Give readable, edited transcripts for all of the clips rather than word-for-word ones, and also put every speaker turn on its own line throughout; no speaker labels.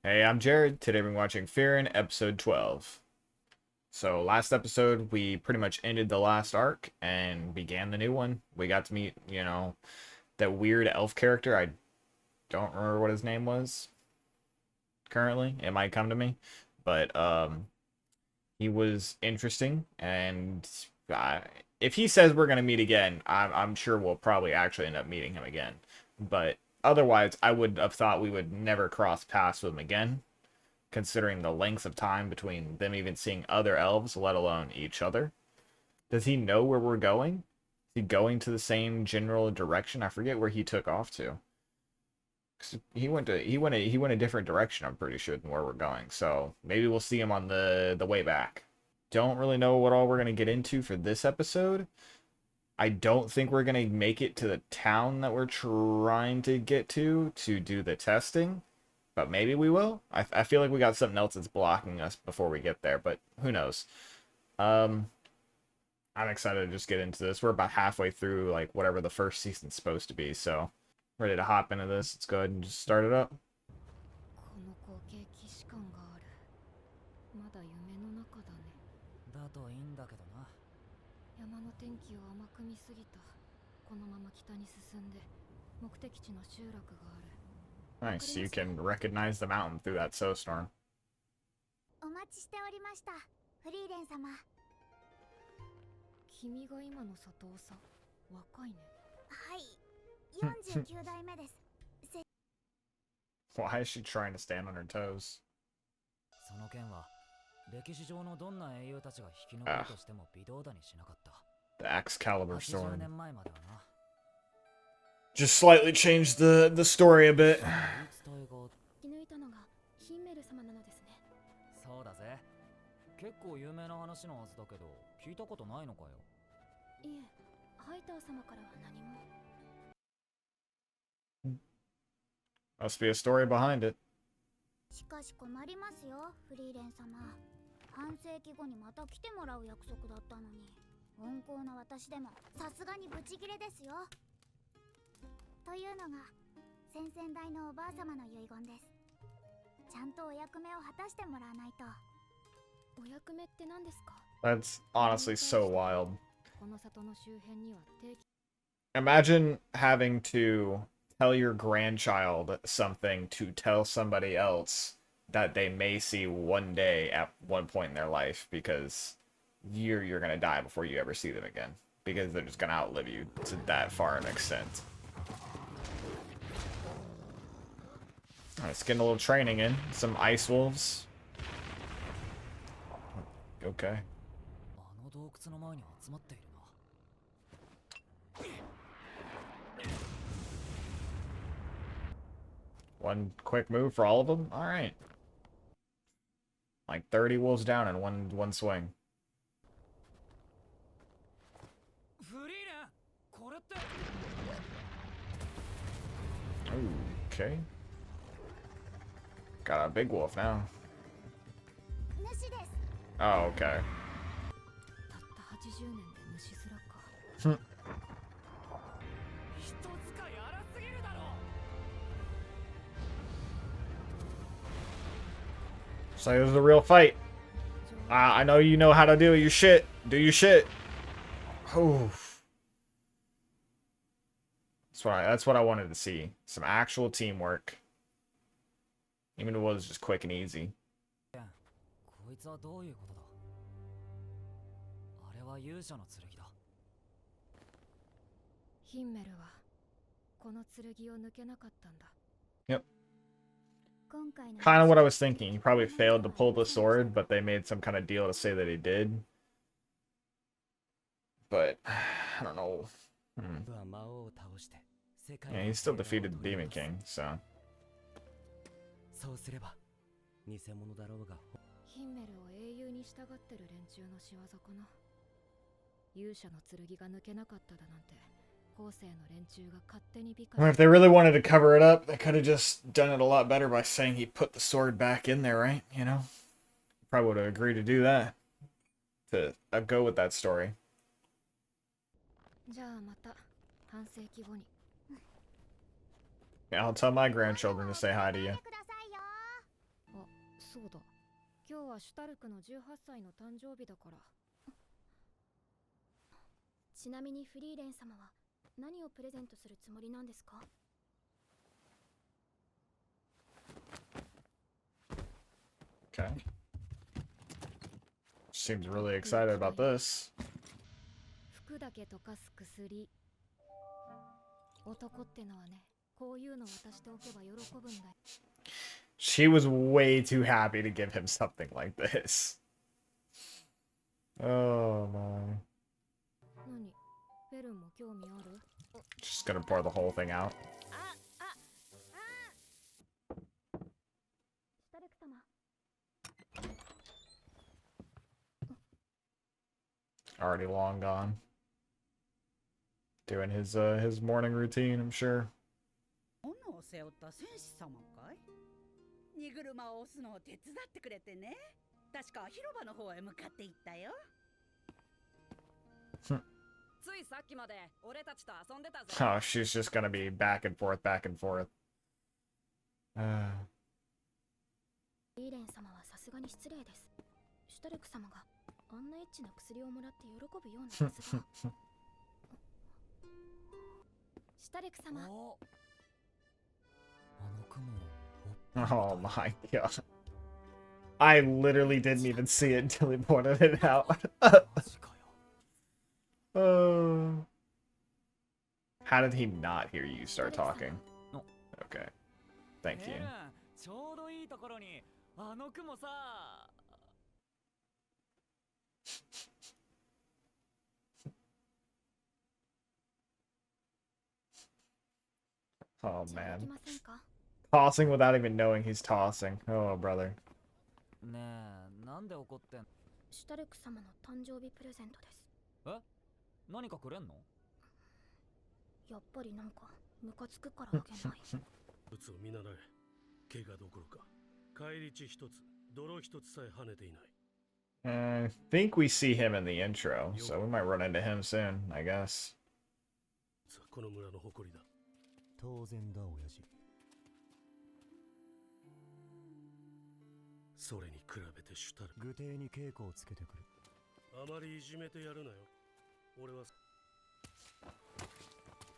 Hey, I'm Jared. Today we're watching Frieren, episode 12. So last episode, we pretty much ended the last arc and began the new one. We got to meet, that weird elf character. I don't remember what his name was currently. It might come to me. But he was interesting. And uh, if he says we're going to meet again, I'm sure we'll probably actually end up meeting him again. But otherwise, I would have thought we would never cross paths with him again, considering the lengths of time between them even seeing other elves, let alone each other. Does he know where we're going? Is he going to the same general direction? I forget where he took off to. 'Cause he went a different direction, I'm pretty sure, than where we're going. So maybe we'll see him on the way back. Don't really know what all we're gonna get into for this episode. I don't think we're gonna make it to the town that we're trying to get to do the testing. But maybe we will. I feel like we got something else that's blocking us before we get there, but who knows. Um, I'm excited to just get into this. We're about halfway through, like, whatever the first season's supposed to be, so ready to hop into this. Let's go ahead and just start it up.
この光景既視感がある。まだ夢の中だね。だといいんだけどな。山の天気を甘く見すぎた。このまま北に進んで目的地の集落がある。
Nice, you can recognize the mountain through that snowstorm.
お待ちしておりました、フリーレン様。
君が今の佐藤さん、若いね。
はい、49代目です。
Why is she trying to stand on her toes?
その件は歴史上のどんな英雄たちが引き残るとしても微動だにしなかった。
The Excalibur
80
sword.
年前まではな。
Just slightly changed the story a bit.
引き抜いたのがヒンメル様なのですね。
そうだぜ。結構有名な話のはずだけど、聞いたことないのかよ。
いえ、ハイター様からは何も。
Must be a story behind it.
しかし困りますよ、フリーレン様。半世紀後にまた来てもらう約束だったのに、温厚な私でもさすがにブチギレですよ。というのが先々代のおばあ様の遺言です。ちゃんとお役目を果たしてもらわないと。
お役目って何ですか？
That's honestly so wild.
この里の周辺には定期
Imagine having to tell your grandchild something to tell somebody else that they may see one day at one point in their life, because you're gonna die before you ever see them again, because they're just gonna outlive you to that far an extent. Let's get a little training in. Some ice wolves. Okay.
あの洞窟の前に集まっているな。
One quick move for all of them? Alright. Like 30 wolves down in one swing.
フリーレン、これって。
Okay. Got a big wolf now.
主です。
Oh, okay.
たった80年で主すらか。
人使い荒すぎるだろ。
So it was a real fight. I know you know how to do your shit. Do your shit. Oof. That's what I wanted to see. Some actual teamwork. Even if it was just quick and easy.
こいつはどういうことだ。あれは勇者の剣だ。
ヒンメルはこの剣を抜けなかったんだ。
Yep.
今回の
Kind of what I was thinking. He probably failed to pull the sword, but they made some kind of deal to say that he did. But, I don't know. Yeah, he still defeated the Demon King, so.
そうすれば偽物だろうが。
ヒンメルを英雄に従ってる連中の仕業かな。勇者の剣が抜けなかっただなんて、後世の連中が勝手に美化
If they really wanted to cover it up, they could have just done it a lot better by saying he put the sword back in there, right? You know? Probably would have agreed to do that. To go with that story.
じゃあまた半世紀後に。
Yeah, I'll tell my grandchildren to say hi to you.
くださいよ。
そうだ。今日はシュタルクの18歳の誕生日だから。
ちなみにフリーレン様は何をプレゼントするつもりなんですか？
Okay. Seems really excited about this.
服だけ溶かす薬。男ってのはね、こういうの渡しておけば喜ぶんだよ。
She was way too happy to give him something like this. Oh my.
何？フェルンも興味ある？
Just gonna pour the whole thing out.
シュタルク様。
Already long gone. Doing his morning routine, I'm sure.
斧を背負った戦士様かい？荷車を押すのを手伝ってくれてね。確か広場の方へ向かって行ったよ。
ついさっきまで俺たちと遊んでたぜ。
Oh, she's just gonna be back and forth, back and forth.
フリーレン様はさすがに失礼です。シュタルク様があんなエッチな薬をもらって喜ぶようなはずが。シュタルク様。
Oh my god. I literally didn't even see it until he pointed it out. How did he not hear you start talking? Okay. Thank you.
ちょうどいいところにあの雲さ。
Oh
じゃあ
man.
行きませんか？
Tossing without even knowing he's tossing. Oh brother.
ねえ、なんで怒ってん？
シュタルク様の誕生日プレゼントです。
え？何かくれんの？
やっぱりなんかムカつくからあげない。
物を見習え。怪我どころか返り血一つ、泥一つさえ跳ねていない。
I think we see him in the intro, so we might run into him soon, I guess.
この村の誇りだ。
当然だ、親父。
それに比べてシュタルク。
具体に稽古をつけてくる。
あまりいじめてやるなよ。俺は。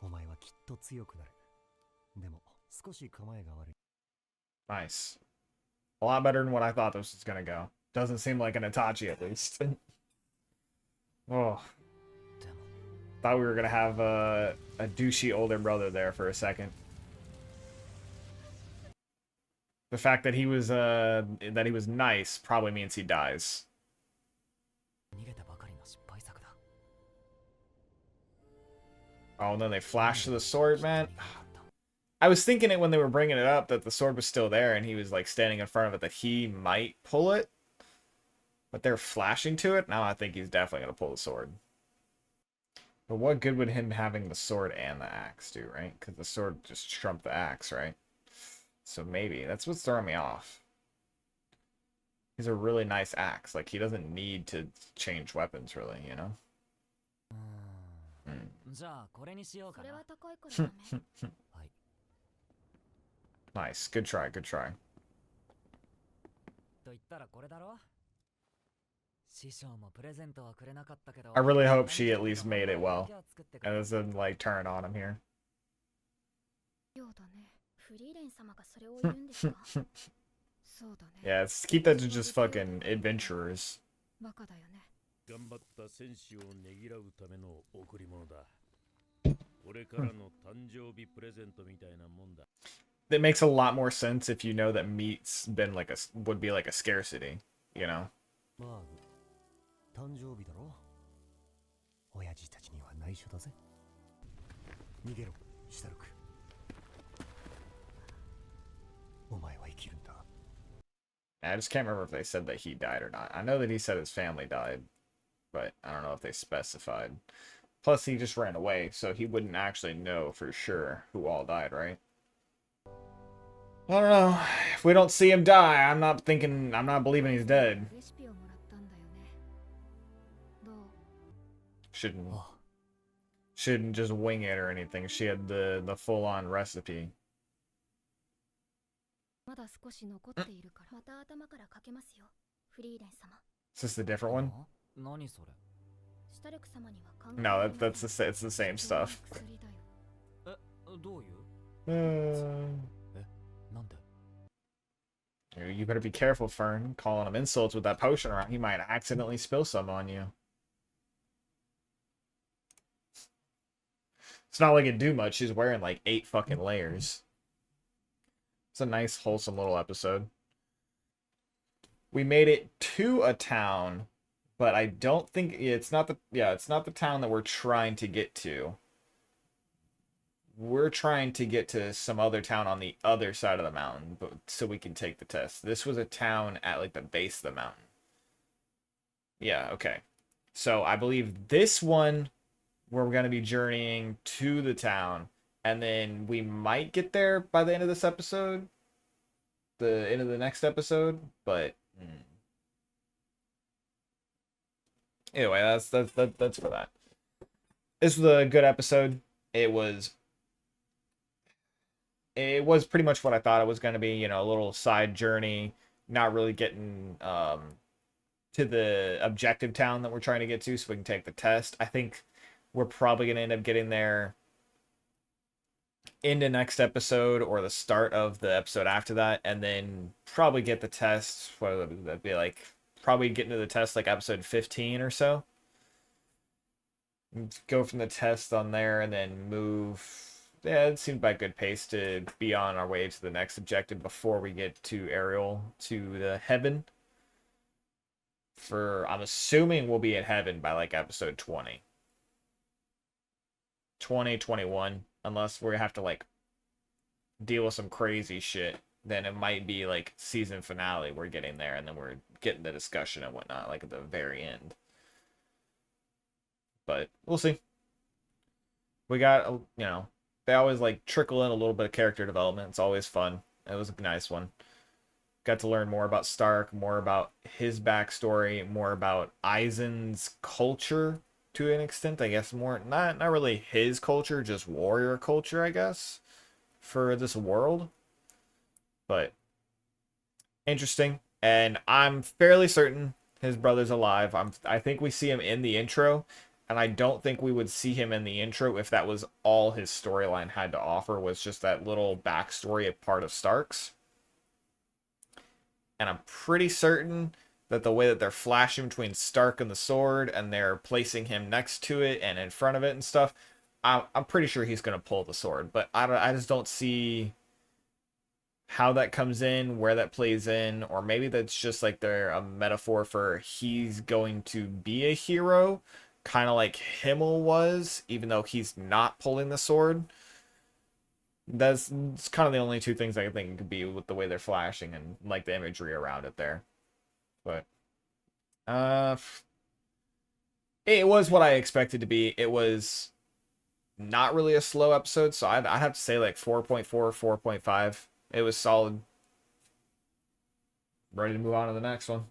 お前はきっと強くなる。でも少し構えが悪い。
Nice. A lot better than what I thought this was gonna go. Doesn't seem like an Itachi at least. Oh. Thought we were gonna have a douchey older brother there for a second. The fact that he was nice probably means he dies.
逃げたばかりの失敗作だ。
Oh, and then they flash to the sword, man. I was thinking it when they were bringing it up that the sword was still there and he was like standing in front of it that he might pull it. But they're flashing to it. Now I think he's definitely going to pull the sword. But what good would him having the sword and the axe do, right? Because the sword just trumped the axe, right? So maybe. That's what's throwing me off. He's a really nice axe. Like, he doesn't need to change weapons, really, you know?
じゃあこれにしようかな。
それは高いからダメ。
はい。
Nice. Good try, good try.
と言ったらこれだろ。師匠もプレゼントはくれなかったけど。
I really hope she at least made it well. And doesn't, like, turn on him here.
ようだね。フリーレン様がそれを言うんですか？
そうだね。
Yeah, keep that to just fucking adventurers.
バカだよね。
頑張った戦士をねぎらうための贈り物だ。俺からの誕生日プレゼントみたいなもんだ。
It makes a lot more sense if you know that meat's been like would be like a scarcity, you know?
まあ、誕生日だろ。親父たちには内緒だぜ。逃げろ、シュタルク。お前は生きるんだ。
I just can't remember if they said that he died or not. I know that he said his family died, but I don't know if they specified. Plus, he just ran away, so he wouldn't actually know for sure who all died, right? I don't know. If we don't see him die, I'm not believing he's dead.
レシピをもらったんだよね。どう？
Shouldn't just wing it or anything. She had the full-on recipe.
まだ少し残っているから。また頭からかけますよ、フリーレン様。
Is this a different one?
何それ。
シュタルク様には考え
No,
られません。
it's the same stuff.
薬だよ。
どういう。
なんで。
You better be careful, Fern. Calling him insults with that potion around. He might accidentally spill some on you. It's not like it do much. She's wearing like 8 fucking layers. It's a nice, wholesome little episode. We made it to a town, but I don't think it's not the town that we're trying to get to. We're trying to get to some other town on the other side of the mountain, but so we can take the test. This was a town at like the base of the mountain. Yeah, okay. So I believe this one we're going to be journeying to the town, and then we might get there by the end of this episode, the end of the next episode, but anyway, that's for that. This was a good episode. It was pretty much what I thought it was going to be, you know, a little side journey, not really getting to the objective town that we're trying to get to so we can take the test. I think we're probably going to end up getting there into next episode or the start of the episode after that, and then probably get the test. What would that be like? Probably getting to the test like episode 15 or so. Go from the test on there and then move. Yeah, it seemed by good pace to be on our way to the next objective before we get to Ariel, to the heaven. I'm assuming we'll be in heaven by like episode 20. 2021, unless we have to like deal with some crazy shit, then it might be like season finale. We're getting there, and then we're getting the discussion and whatnot, like at the very end. But we'll see. We got, you know, they always like trickle in a little bit of character development. It's always fun. It was a nice one. Got to learn more about Stark, more about his backstory, more about Eisen's culture. To an extent, I guess more not really his culture, just warrior culture, I guess, for this world. But interesting, and I'm fairly certain his brother's alive. I think we see him in the intro, and I don't think we would see him in the intro if that was all his storyline had to offer, was just that little backstory of part of Stark's. And I'm pretty certain that the way that they're flashing between Stark and the sword, and they're placing him next to it and in front of it and stuff, I'm pretty sure he's going to pull the sword. But I just don't see how that comes in, where that plays in, or maybe that's just like they're a metaphor for he's going to be a hero, kind of like Himmel was, even though he's not pulling the sword. It's kind of the only two things I can think it could be with the way they're flashing and like the imagery around it there. But it was what I expected to be. It was not really a slow episode, so I'd have to say like 4.4, 4.5. It was solid. Ready to move on to the next one.